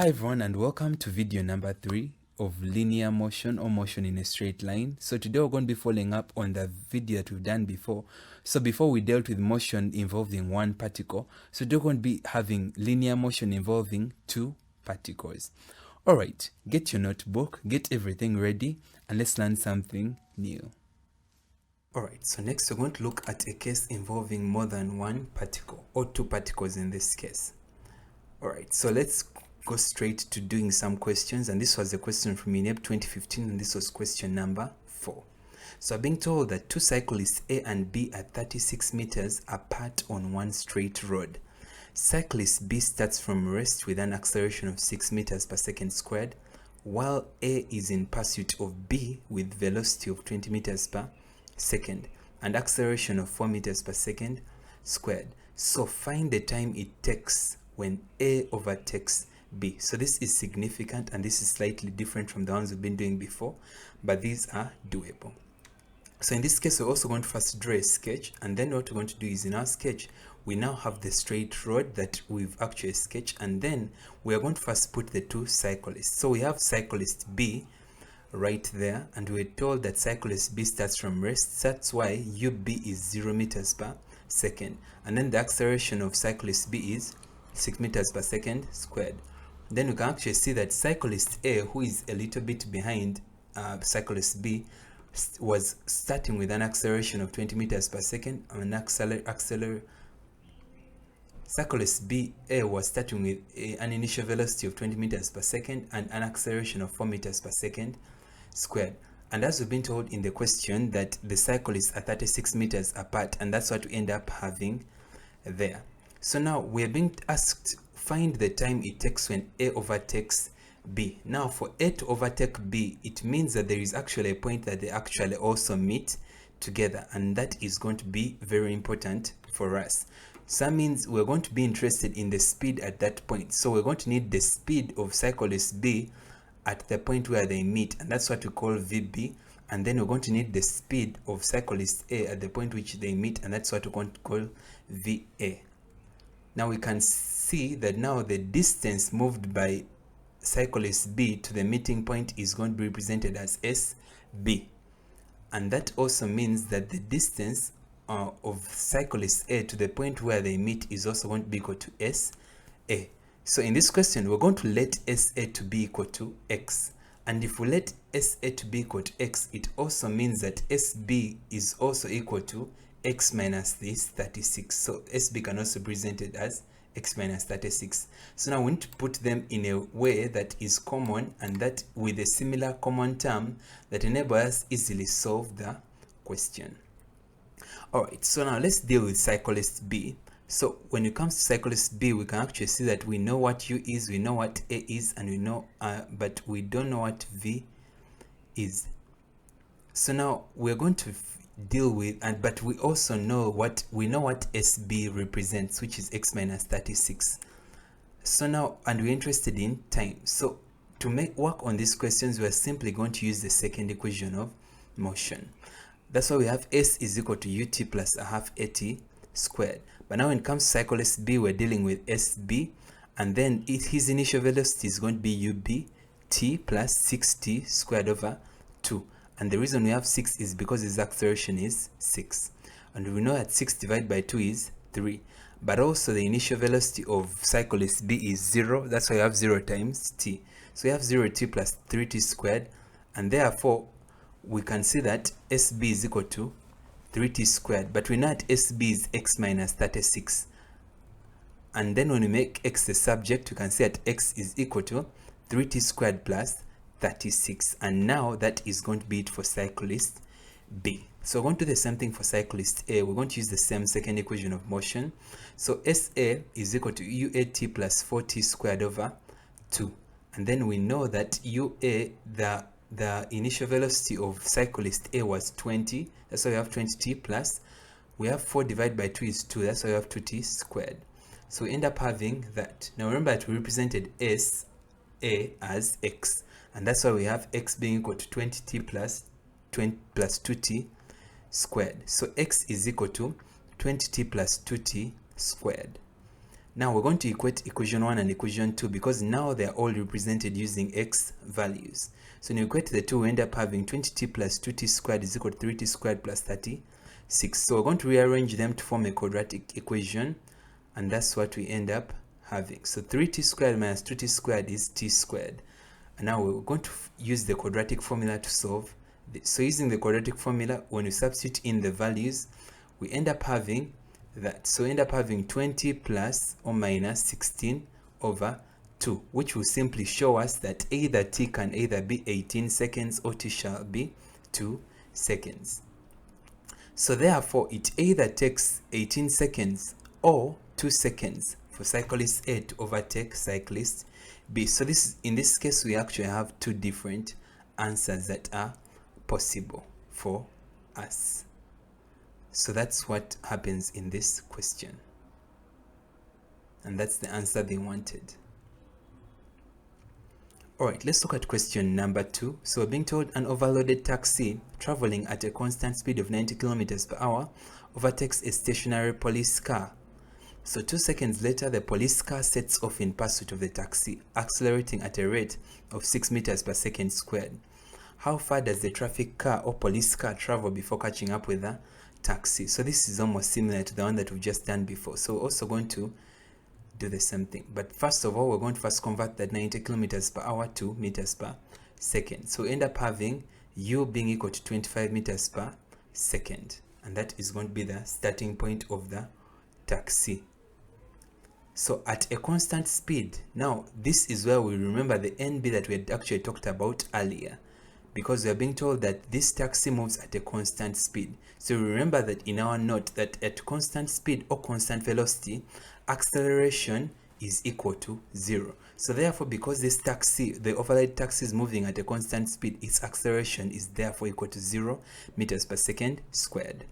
Hi everyone, and welcome to video number 3 of linear motion or motion in a straight line. So today we're going to be following up on the video that we've done before. So before we dealt with motion involving one particle, so today we're going to be having linear motion involving two particles. Alright, get your notebook, get everything ready, and let's learn something new. Alright, so next we're going to look at a case involving more than one particle, or two particles in this case. Alright, so let's go straight to doing some questions, and this was a question from UNEB 2015, and this was question number 4. So I'm being told that two cyclists A and B are 36 meters apart on one straight road. Cyclist B starts from rest with an acceleration of 6 meters per second squared, while A is in pursuit of B with velocity of 20 meters per second and acceleration of 4 meters per second squared. So find the time it takes when A overtakes B. So this is significant, and this is slightly different from the ones we've been doing before, but these are doable. So in this case, we're also going to first draw a sketch, and then what we're going to do is in our sketch, we now have the straight road that we've actually sketched, and then we are going to first put the two cyclists. So we have cyclist B right there, and we're told that cyclist B starts from rest. That's why UB is 0 meters per second, and then the acceleration of cyclist B is 6 meters per second squared. Then we can actually see that cyclist A, who is a little bit behind cyclist B, was starting with an acceleration of 20 meters per second, and cyclist B A was starting with an initial velocity of 20 meters per second and an acceleration of 4 meters per second squared. And as we've been told in the question that the cyclists are 36 meters apart, and that's what we end up having there. So now we're being asked, find the time it takes when A overtakes B. Now for A to overtake B, it means that there is actually a point that they actually also meet together, and that is going to be very important for us. So that means we're going to be interested in the speed at that point. So we're going to need the speed of cyclist B at the point where they meet, and that's what we call VB. And then we're going to need the speed of cyclist A at the point which they meet, and that's what we're going to call VA. Now we can see that now the distance moved by cyclist B to the meeting point is going to be represented as SB. And that also means that the distance of cyclist A to the point where they meet is also going to be equal to SA. So in this question, we're going to let SA to be equal to X. And if we let SA to be equal to X, it also means that SB is also equal to X minus this 36. So SB can also be presented as X minus 36. So now we need to put them in a way that is common, and that with a similar common term that enables us easily solve the question. Alright, so now let's deal with cyclist B. So when it comes to cyclist B, we can actually see that we know what U is, we know what A is, and we know, but we don't know what V is. So now we're going to deal with, but we also know what SB represents, which is X minus 36. So now, and we're interested in time. So to make work on these questions, we're simply going to use the second equation of motion. That's why we have S is equal to UT plus a half AT squared. But now when it comes to cyclist B, we're dealing with SB, and then his initial velocity is going to be UBT plus 6T squared over 2. And the reason we have 6 is because his acceleration is 6. And we know that 6 divided by 2 is 3. But also the initial velocity of cyclist B is 0. That's why we have 0 times t. So we have 0t plus 3t squared. And therefore, we can see that SB is equal to 3t squared. But we know that SB is x minus 36. And then when we make x the subject, we can see that x is equal to 3t squared plus 36, and now that is going to be it for cyclist B. So we're going to do the same thing for cyclist A. We're going to use the same second equation of motion. So SA is equal to UAT plus 4t squared over 2, and then we know that UA, the initial velocity of cyclist A was 20. That's why we have 20t plus, we have 4 divided by 2 is 2. That's why we have 2t squared. So we end up having that. Now remember that we represented SA as X, and that's why we have X being equal to 20t plus 2t squared. So X is equal to 20t plus 2t squared. Now we're going to equate equation 1 and equation 2 because now they're all represented using x values. So when you equate the two, we end up having 20t plus 2t squared is equal to 3t squared plus 36. So we're going to rearrange them to form a quadratic equation, and that's what we end up having. So 3t squared minus 2t squared is t squared. And now we're going to use the quadratic formula to solve this. So using the quadratic formula, when we substitute in the values, we end up having that. So we end up having 20 plus or minus 16 over 2, which will simply show us that either t can either be 18 seconds or t shall be 2 seconds. So therefore, it either takes 18 seconds or 2 seconds for cyclist A to overtake cyclist B. So in this case, we actually have two different answers that are possible for us. So that's what happens in this question. And that's the answer they wanted. Alright, let's look at question number 2. So we're being told an overloaded taxi traveling at a constant speed of 90 kilometers per hour overtakes a stationary police car. So 2 seconds later, the police car sets off in pursuit of the taxi, accelerating at a rate of 6 meters per second squared. How far does the traffic car or police car travel before catching up with the taxi? So this is almost similar to the one that we've just done before. So we're also going to do the same thing. But first of all, we're going to first convert that 90 kilometers per hour to meters per second. So we end up having u being equal to 25 meters per second. And that is going to be the starting point of the taxi. So at a constant speed, now this is where we remember the NB that we had actually talked about earlier, because we are being told that this taxi moves at a constant speed. So remember that in our note that at constant speed or constant velocity, acceleration is equal to 0. So therefore, because this taxi, the overloaded taxi, is moving at a constant speed, its acceleration is therefore equal to 0 meters per second squared.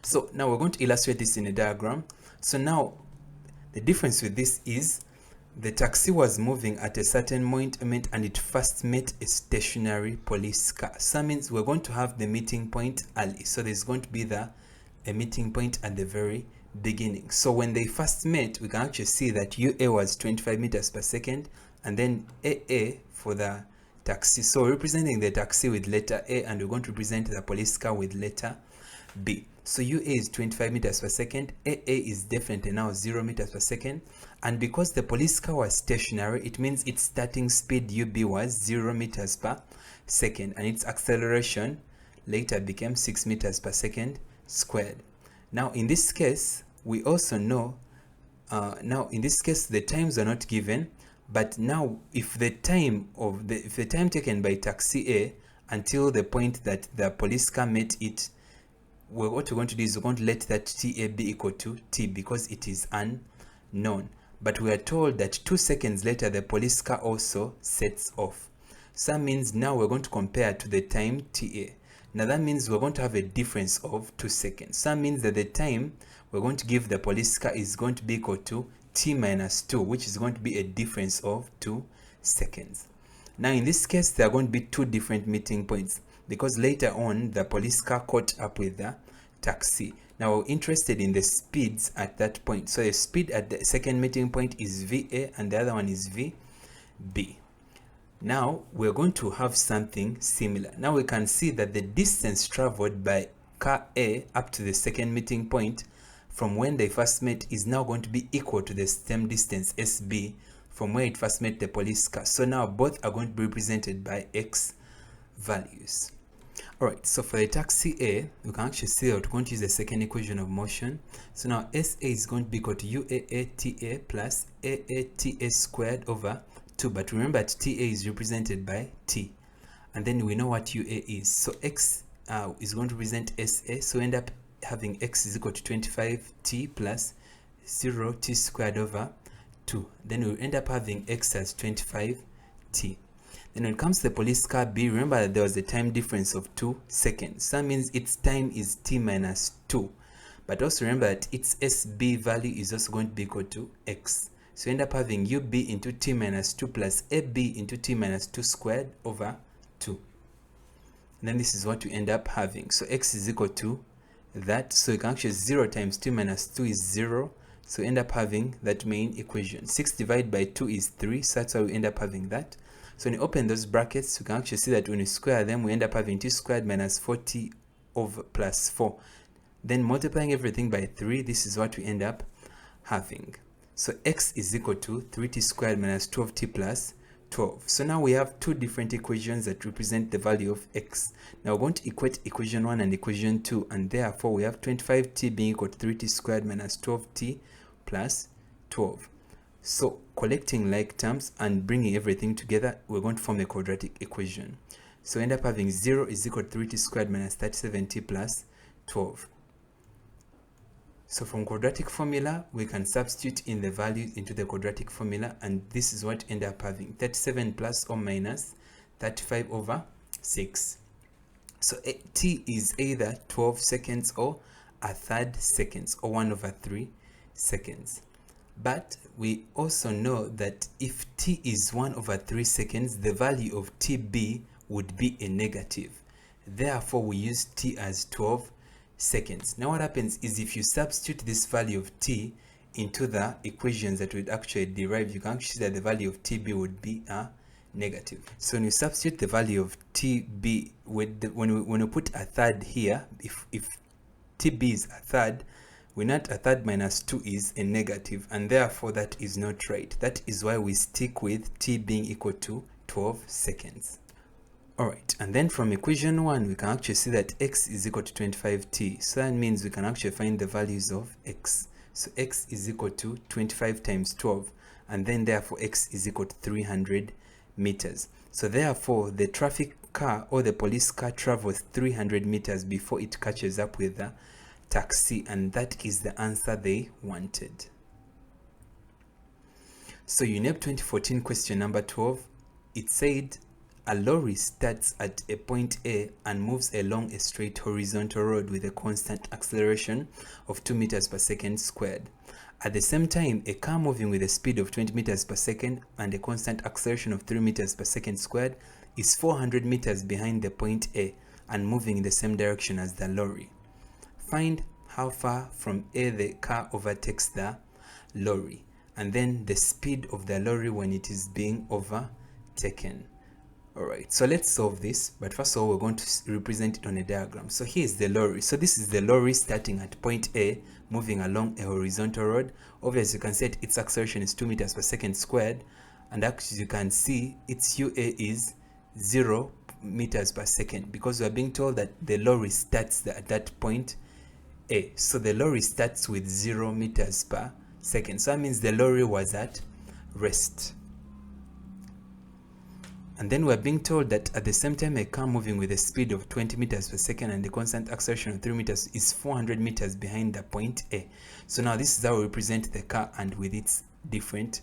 So now we're going to illustrate this in a diagram. So now the difference with this is the taxi was moving at a certain point and it first met a stationary police car. So that means we're going to have the meeting point early. So there's going to be a meeting point at the very beginning. So when they first met, we can actually see that UA was 25 meters per second and then AA for the taxi. So we're representing the taxi with letter A and we're going to represent the police car with letter B. So UA is 25 meters per second, AA is definitely now 0 meters per second, and because the police car was stationary, it means its starting speed UB was 0 meters per second, and its acceleration later became 6 meters per second squared. Now in this case, we also know, in this case the times are not given, but now if the time taken by taxi A until the point that the police car met it, what we're going to do is we're going to let that TA be equal to T because it is unknown. But we are told that 2 seconds later the police car also sets off. So that means now we're going to compare to the time TA. Now that means we're going to have a difference of 2 seconds. So that means that the time we're going to give the police car is going to be equal to T minus 2, which is going to be a difference of 2 seconds. Now in this case, there are going to be two different meeting points, because later on the police car caught up with the taxi. Now we're interested in the speeds at that point. So the speed at the second meeting point is VA and the other one is VB. Now we're going to have something similar. Now we can see that the distance traveled by car A up to the second meeting point from when they first met is now going to be equal to the same distance SB from where it first met the police car. So now both are going to be represented by X values. Alright, so for the taxi A, we can actually see that we're going to use the second equation of motion. So now SA is going to be equal to UAATA plus AATA squared over 2. But remember that TA is represented by T. And then we know what UA is. So X is going to represent SA. So we end up having X is equal to 25T plus 0T squared over 2. Then we'll end up having X as 25T. Then when it comes to the police car B, remember that there was a time difference of 2 seconds. So that means its time is T minus 2. But also remember that its SB value is also going to be equal to X. So you end up having UB into T minus 2 plus AB into T minus 2 squared over 2. And then this is what you end up having. So X is equal to that. So you can actually 0 times T minus 2 is 0. So we end up having that main equation. 6 divided by 2 is 3, so that's why we end up having that. So when you open those brackets, you can actually see that when you square them, we end up having t squared minus 40 over plus 4. Then multiplying everything by 3, this is what we end up having. So x is equal to 3t squared minus 12t plus 12. So now we have two different equations that represent the value of x. Now we're going to equate equation 1 and equation 2, and therefore we have 25t being equal to 3t squared minus 12t plus 12. So collecting like terms and bringing everything together, we're going to form a quadratic equation. So we end up having 0 is equal to 3t squared minus 37t plus 12. So from quadratic formula, we can substitute in the values into the quadratic formula, and this is what end up having 37 plus or minus 35 over 6. So t is either 12 seconds or a third seconds, or 1 over 3 seconds. But we also know that if t is 1 over 3 seconds, the value of tb would be a negative. Therefore, we use t as 12 seconds. Now what happens is if you substitute this value of t into the equations that would actually derive, you can actually see that the value of tb would be a negative. So when you substitute the value of tb with when we put a third here, if tb is a third, we know a third minus 2 is a negative, and therefore that is not right. That is why we stick with t being equal to 12 seconds. Alright, and then from equation 1, we can actually see that x is equal to 25t. So that means we can actually find the values of x. So x is equal to 25 times 12, and then therefore x is equal to 300 meters. So therefore the traffic car or the police car travels 300 meters before it catches up with the taxi, and that is the answer they wanted. So UNEB 2014 question number 12, it said a lorry starts at a point A and moves along a straight horizontal road with a constant acceleration of 2 meters per second squared. At the same time, a car moving with a speed of 20 meters per second and a constant acceleration of 3 meters per second squared is 400 meters behind the point A and moving in the same direction as the lorry. Find how far from A the car overtakes the lorry, and then the speed of the lorry when it is being overtaken. Alright, so let's solve this, but first of all we're going to represent it on a diagram. So here's the lorry. So this is the lorry starting at point A, moving along a horizontal road. Obviously you can see its acceleration is 2 meters per second squared, and actually you can see its UA is 0 meters per second, because we are being told that the lorry starts at that point A. So the lorry starts with 0 meters per second. So that means the lorry was at rest. And then we're being told that at the same time a car moving with a speed of 20 meters per second and a constant acceleration of 3 meters is 400 meters behind the point A. So now this is how we represent the car and with its different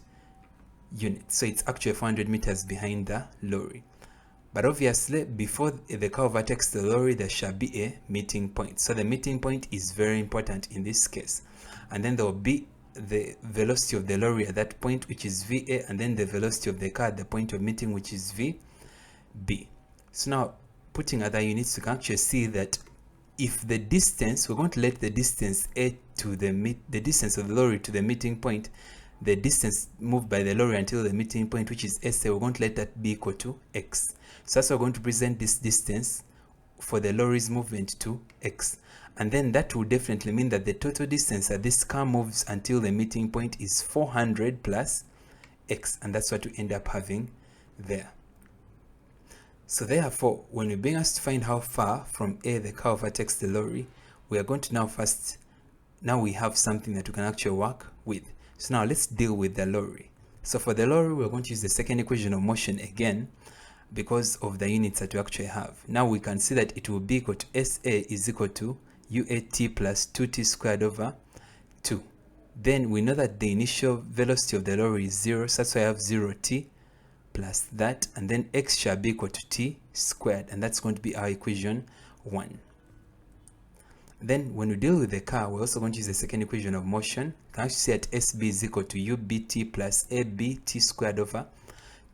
units. So it's actually 400 meters behind the lorry. But obviously before the car overtakes the lorry, there shall be a meeting point. So the meeting point is very important in this case. And then there will be the velocity of the lorry at that point, which is VA, and then the velocity of the car at the point of meeting, which is VB. So now putting other units, you can actually see that if the distance, we're going to let the distance A to the distance of the lorry to the meeting point, the distance moved by the lorry until the meeting point, which is SA, we're going to let that be equal to X. So that's why we're going to present this distance for the lorry's movement to X. And then that will definitely mean that the total distance that this car moves until the meeting point is 400 plus X, and that's what we end up having there. So therefore, when we're being asked to find how far from A the car overtakes the lorry, we are going to now we have something that we can actually work with. So now let's deal with the lorry. So for the lorry, we're going to use the second equation of motion again, because of the units that we actually have. Now we can see that it will be equal to SA is equal to U.A.C.E plus 2t squared over 2. Then we know that the initial velocity of the lorry is 0, so that's why I have 0t plus that, and then x shall be equal to t squared, and that's going to be our equation 1. Then when we deal with the car, we're also going to use the second equation of motion. You can actually see that SB is equal to UBT plus ABT squared over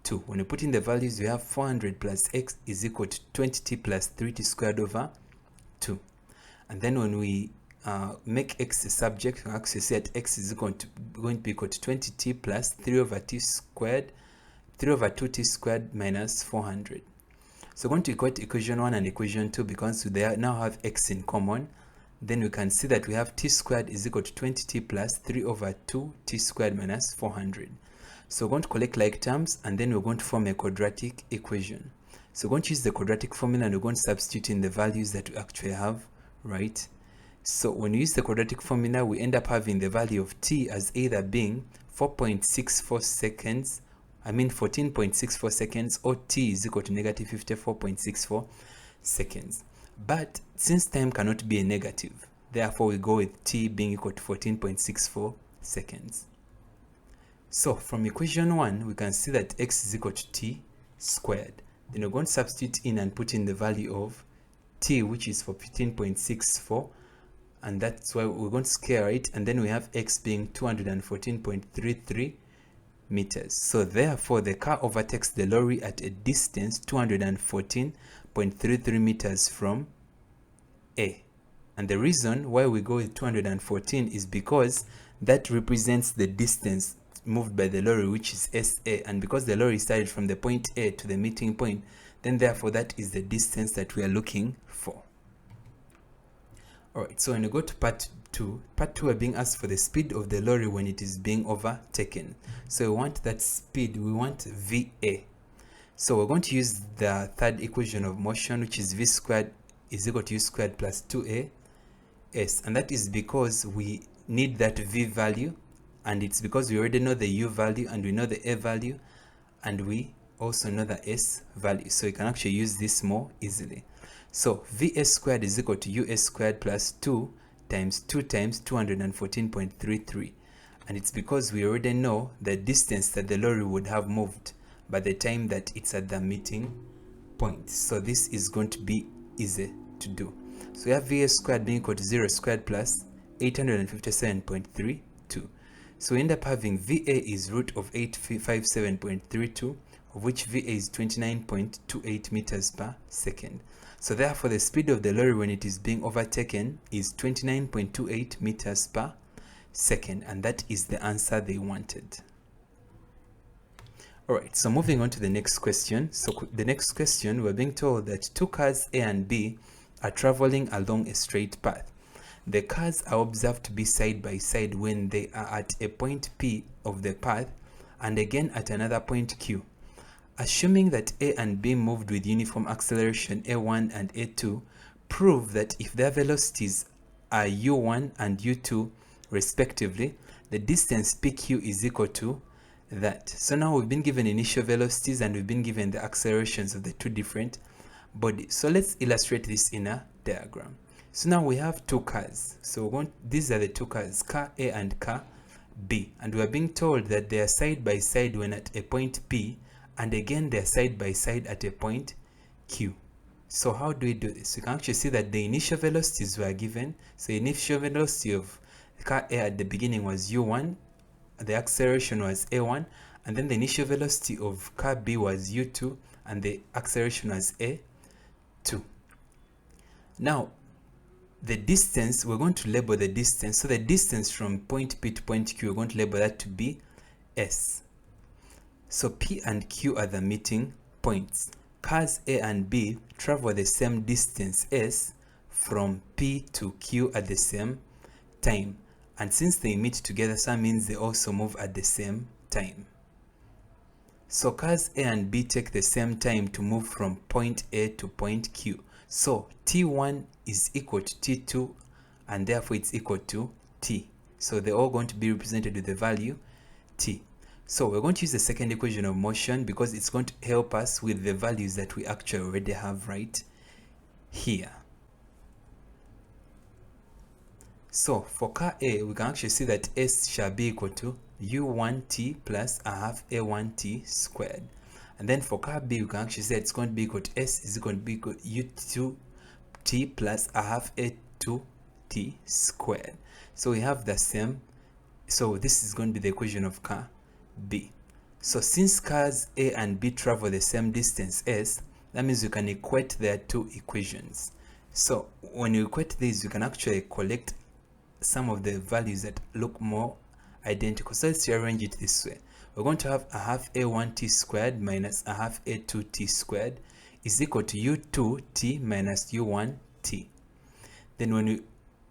2. When we put in the values, we have 400 plus x is equal to 20t plus 3t squared over 2. And then when we make x a subject, we can actually say that x is going to be equal to 20t plus 3 over t squared, 3 over 2t squared minus 400. So we're going to equate equation 1 and equation 2 because they now have x in common. Then we can see that we have t squared is equal to 20t plus 3 over 2t squared minus 400. So we're going to collect like terms and then we're going to form a quadratic equation. So we're going to use the quadratic formula and we're going to substitute in the values that we actually have, right? So when we use the quadratic formula, we end up having the value of t as either being 4.64 seconds, 14.64 seconds, or t is equal to negative 54.64 seconds. But since time cannot be a negative, therefore we go with t being equal to 14.64 seconds. So from equation 1, we can see that x is equal to t squared. Then we're going to substitute in and put in the value of t, which is 15.64, and that's why we're going to scale it, and then we have x being 214.33 meters. So therefore the car overtakes the lorry at a distance 214.33 meters from A. And the reason why we go with 214 is because that represents the distance moved by the lorry, which is SA, and because the lorry started from the point A to the meeting point, then therefore that is the distance that we are looking for. Alright, so when we go to part 2, we're being asked for the speed of the lorry when it is being overtaken. So we want that speed, we want VA. So we're going to use the third equation of motion, which is V squared is equal to U squared plus 2AS, and that is because we need that V value, and it's because we already know the U value and we know the A value and we also know the S value, so we can actually use this more easily. So VS squared is equal to US squared plus 2 times 214.33, and it's because we already know the distance that the lorry would have moved by the time that it's at the meeting point. So this is going to be easy to do. So we have VS squared being equal to 0 squared plus 857.32. So we end up having VA is root of 857.32, of which VA is 29.28 meters per second. So therefore the speed of the lorry when it is being overtaken is 29.28 meters per second, and that is the answer they wanted. Alright, so moving on to the next question. So the next question, we're being told that two cars A and B are traveling along a straight path. The cars are observed to be side by side when they are at a point P of the path and again at another point Q. Assuming that A and B moved with uniform acceleration A1 and A2, prove that if their velocities are U1 and U2 respectively, the distance PQ is equal to that. So now we've been given initial velocities and we've been given the accelerations of the two different bodies. So let's illustrate this in a diagram. So now we have two cars. So these are the two cars, car A and car B, and we are being told that they are side by side when at a point P, and again they are side by side at a point Q. So how do we do this? You can actually see that the initial velocities were given. So the initial velocity of car A at the beginning was U1, the acceleration was A1, and then the initial velocity of car B was U2, and the acceleration was A2. Now the distance, we're going to label the distance. So the distance from point P to point Q, we're going to label that to be S. So P and Q are the meeting points. Cars A and B travel the same distance S from P to Q at the same time. And since they meet together, so that means they also move at the same time. So cars A and B take the same time to move from point A to point Q. So T1 is equal to T2, and therefore it's equal to T. So they're all going to be represented with the value T. So we're going to use the second equation of motion because it's going to help us with the values that we actually already have right here. So for car A, we can actually see that S shall be equal to U1T plus a half A1T squared. And then for car B, we can actually say it's going to be equal to S is going to be equal to U2T plus a half A2T squared. So we have the same. So this is going to be the equation of car B. So since cars A and B travel the same distance S, that means you can equate their two equations. So when you equate these, you can actually collect some of the values that look more identical. So let's rearrange it this way. We're going to have a half a1t squared minus a half a2t squared is equal to u2t minus u1t. Then when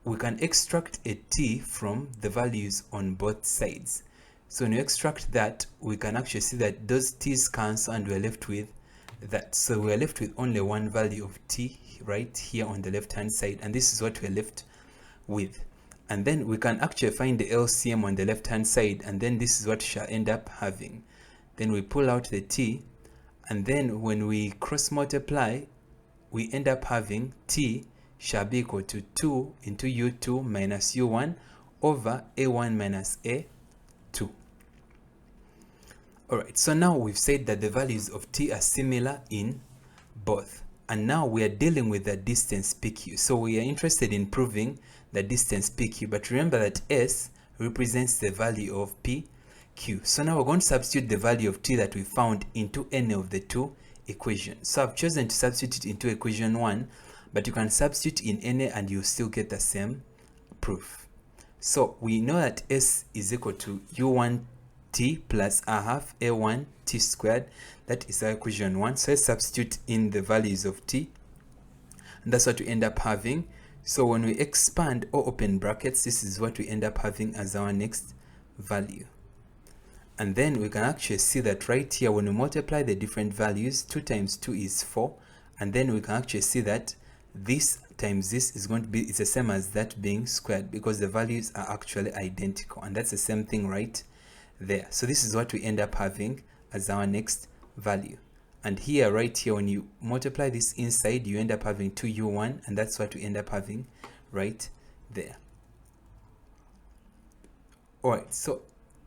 we can extract a t from the values on both sides. So when you extract that, we can actually see that those t's cancel and we're left with that. So we're left with only one value of t right here on the left hand side, and this is what we're left with. And then we can actually find the LCM on the left hand side, and then this is what we shall end up having. Then we pull out the t, and then when we cross multiply, we end up having t shall be equal to 2 into u2 minus u1 over a1 minus a2. Alright, so now we've said that the values of t are similar in both. And now we are dealing with the distance PQ. So we are interested in proving the distance PQ. But remember that S represents the value of PQ. So now we're going to substitute the value of t that we found into any of the two equations. So I've chosen to substitute into equation 1. But you can substitute in any and you still get the same proof. So we know that S is equal to u1t plus a half a1t squared. That is our equation 1. So let's substitute in the values of t. And that's what we end up having. So when we expand or open brackets, this is what we end up having as our next value. And then we can actually see that right here, when we multiply the different values, 2 times 2 is 4. And then we can actually see that this times this is going to be, it's the same as that being squared, because the values are actually identical, and that's the same thing right there. So this is what we end up having as our next value. And here, right here, when you multiply this inside, you end up having 2u1, and that's what we end up having right there. Alright, so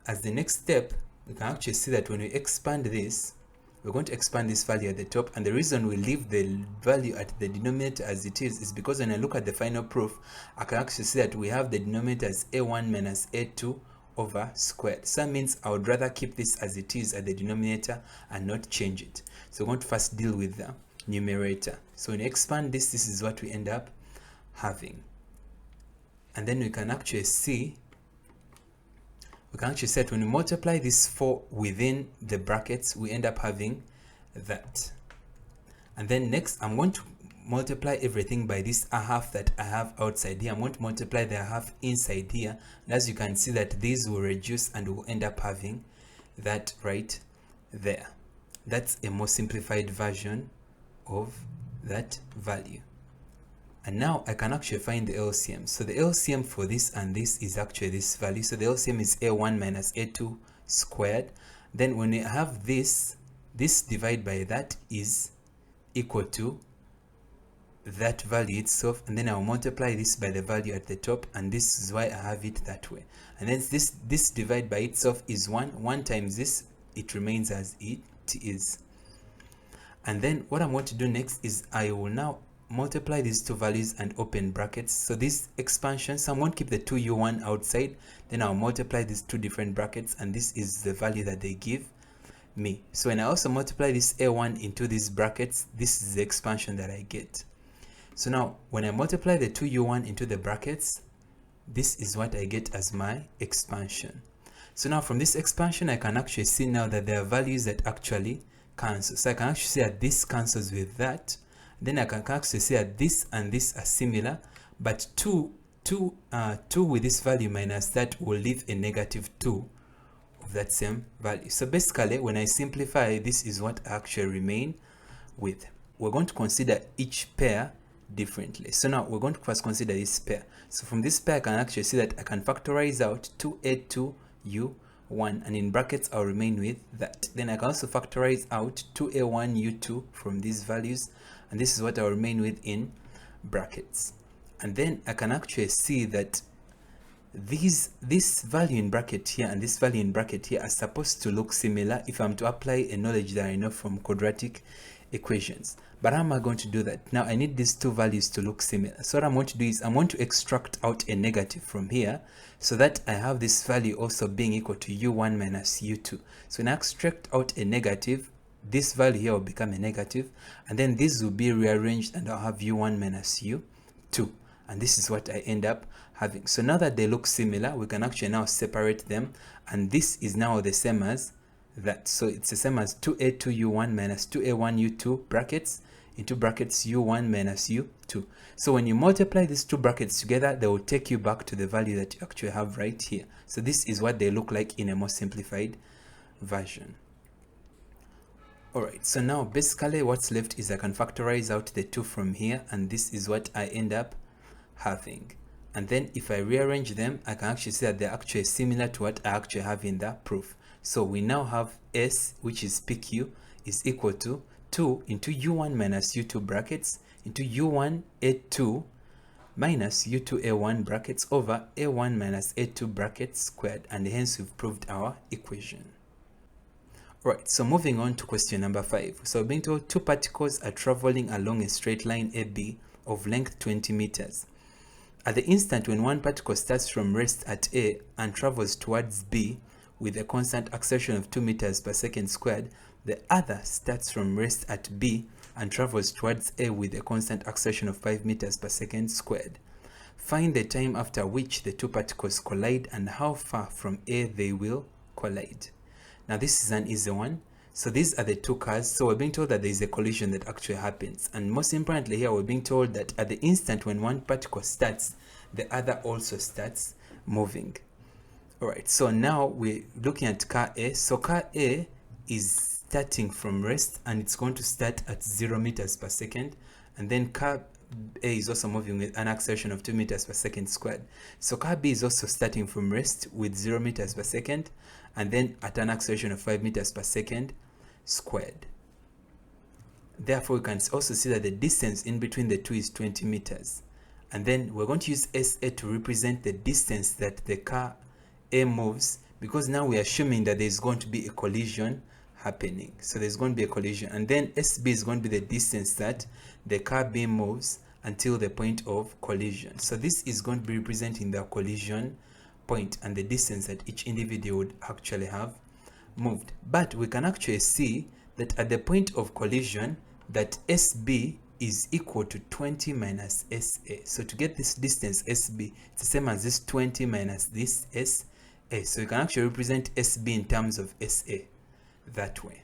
as the next step, we can actually see that when we expand this, we're going to expand this value at the top, and the reason we leave the value at the denominator as it is because when I look at the final proof, I can actually see that we have the denominator as a1 minus a2 over squared. So that means I would rather keep this as it is at the denominator and not change it. So we're going to first deal with the numerator. So when you expand this, this is what we end up having. And then we can actually see that when we multiply this 4 within the brackets, we end up having that. And then next, I'm going to multiply everything by this a half that I have outside here. I'm going to multiply the half inside here. And as you can see that these will reduce and we'll end up having that right there. That's a more simplified version of that value. And now I can actually find the LCM. So the LCM for this and this is actually this value. So the LCM is a1 minus a2 squared. Then when we have this divided by that is equal to that value itself. And then I'll multiply this by the value at the top. And this is why I have it that way. And then this divided by itself is 1. 1 times this, it remains as it is. And then what I'm going to do next is I will now multiply these two values and open brackets. So this expansion, so I'm going to keep the 2u1 outside, then I'll multiply these two different brackets, and this is the value that they give me. So when I also multiply this a1 into these brackets, this is the expansion that I get. So now when I multiply the 2u1 into the brackets, this is what I get as my expansion. So now from this expansion, I can actually see now that there are values that actually cancel. So I can actually see that this cancels with that. Then I can actually see that this and this are similar, but 2 with this value minus that will leave a negative 2 of that same value. So basically, when I simplify, this is what I actually remain with. We're going to consider each pair differently. So now we're going to first consider this pair. So from this pair, I can actually see that I can factorize out 2a2u1, and in brackets I'll remain with that. Then I can also factorize out 2a1u2 from these values, and this is what I'll remain with in brackets. And then I can actually see that this value in bracket here and this value in bracket here are supposed to look similar if I'm to apply a knowledge that I know from quadratic equations. But how am I going to do that? Now I need these two values to look similar. So what I'm going to do is I'm going to extract out a negative from here so that I have this value also being equal to u1 minus u2. So when I extract out a negative, this value here will become a negative, and then this will be rearranged and I'll have u1 minus u2. and this is what I end up having. So now that they look similar, we can actually now separate them, and this is now the same as that. So it's the same as 2a2u1 minus 2a1u2 brackets into brackets u1 minus u2. So when you multiply these two brackets together, they will take you back to the value that you actually have right here. So this is what they look like in a more simplified version. Alright, so now basically what's left is I can factorize out the 2 from here, and this is what I end up having. And then if I rearrange them, I can actually see that they're actually similar to what I actually have in the proof. So we now have S, which is PQ, is equal to 2 into u1 minus u2 brackets into u1 a2 minus u2 a1 brackets over a1 minus a2 brackets squared, and hence we've proved our equation. Right, so moving on to question number 5. So we're being told two particles are traveling along a straight line AB of length 20 meters. At the instant when one particle starts from rest at A and travels towards B with a constant acceleration of 2 meters per second squared, the other starts from rest at B and travels towards A with a constant acceleration of 5 meters per second squared. Find the time after which the two particles collide and how far from A they will collide. Now this is an easy one. So these are the two cars. So we're being told that there is a collision that actually happens. And most importantly here, we're being told that at the instant when one particle starts, the other also starts moving. Alright, so now we're looking at car A. So car A is starting from rest, and it's going to start at 0 meters per second. And then car A is also moving with an acceleration of 2 meters per second squared. So car B is also starting from rest with 0 meters per second, and then at an acceleration of 5 meters per second squared. Therefore, we can also see that the distance in between the two is 20 meters. And then we're going to use SA to represent the distance that the car A moves, because now we're assuming that there's going to be a collision happening. So there's going to be a collision, and then SB is going to be the distance that the car B moves until the point of collision. So this is going to be representing the collision point and the distance that each individual would actually have moved. But we can actually see that at the point of collision, that SB is equal to 20 minus SA. So to get this distance SB, it's the same as this 20 minus this SA. So you can actually represent SB in terms of SA that way.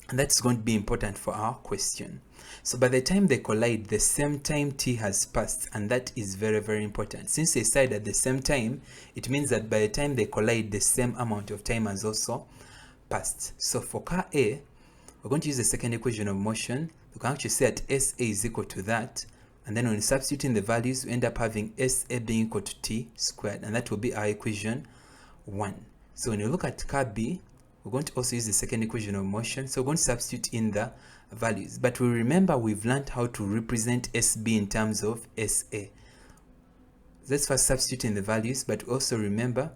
And that's going to be important for our question. So by the time they collide, the same time t has passed, and that is very, very important. Since they side at the same time, it means that by the time they collide, the same amount of time has also passed. So for car A, we're going to use the second equation of motion. We can actually say that SA is equal to that, and then when you substitute in the values, we end up having SA being equal to t squared, and that will be our equation 1. So when you look at car B, we're going to also use the second equation of motion. So we're going to substitute in the values. But we remember we've learned how to represent SB in terms of SA. Let's first substitute in the values, but we also remember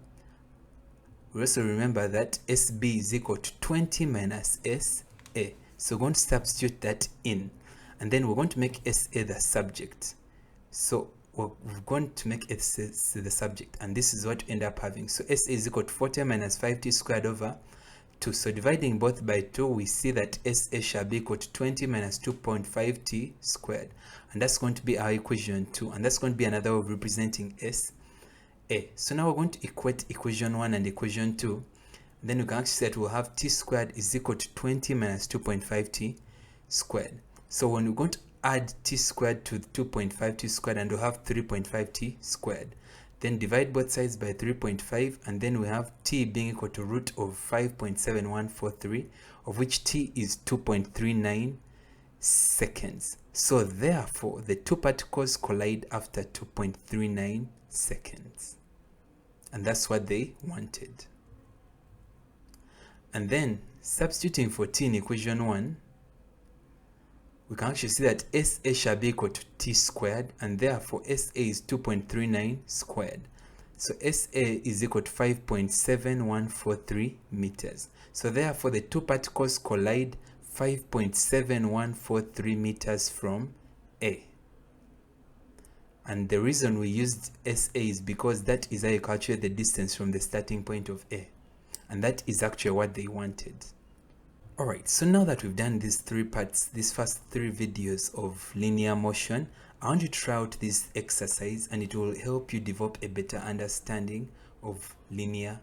that SB is equal to 20 minus SA. So we're going to substitute that in, and then we're going to make SA the subject. So we're going to make SA the subject, and this is what we end up having. So SA is equal to 40 minus 5t squared over 2. So dividing both by 2, we see that SA shall be equal to 20 minus 2.5t squared. And that's going to be our equation 2. And that's going to be another way of representing SA. So now we're going to equate equation 1 and equation 2. And then we can actually say that we'll have t squared is equal to 20 minus 2.5t squared. So when we're going to add t squared to 2.5t squared, and we'll have 3.5t squared. Then divide both sides by 3.5, and then we have t being equal to root of 5.7143, of which t is 2.39 seconds. So therefore, the two particles collide after 2.39 seconds. And that's what they wanted. And then, substituting for t in equation 1, we can actually see that SA shall be equal to t squared, and therefore SA is 2.39 squared. So SA is equal to 5.7143 meters. So therefore the two particles collide 5.7143 meters from A. And the reason we used SA is because that is how you calculate the distance from the starting point of A. And that is actually what they wanted. Alright, so now that we've done these three parts, these first three videos of linear motion, I want you to try out this exercise and it will help you develop a better understanding of linear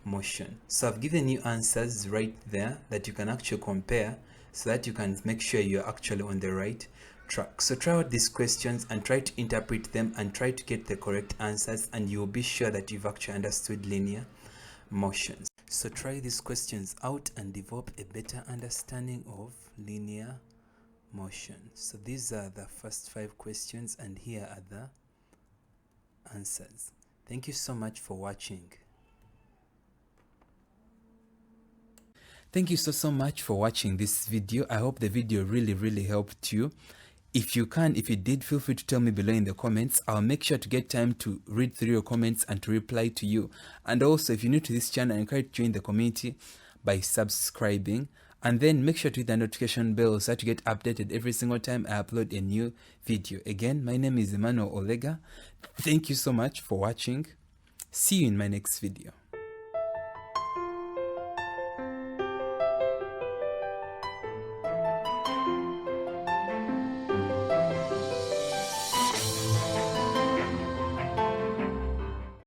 motion. So I've given you answers right there that you can actually compare so that you can make sure you're actually on the right track. So try out these questions and try to interpret them and try to get the correct answers, and you'll be sure that you've actually understood linear motions. So try these questions out and develop a better understanding of linear motion. So these are the first 5 questions and here are the answers. Thank you so much for watching. Thank you so much for watching this video. I hope the video really helped you. If you did, feel free to tell me below in the comments. I'll make sure to get time to read through your comments and to reply to you. And also, if you're new to this channel, I encourage you to join the community by subscribing. And then make sure to hit the notification bell so that you get updated every single time I upload a new video. Again, my name is Emmanuel Olega. Thank you so much for watching. See you in my next video.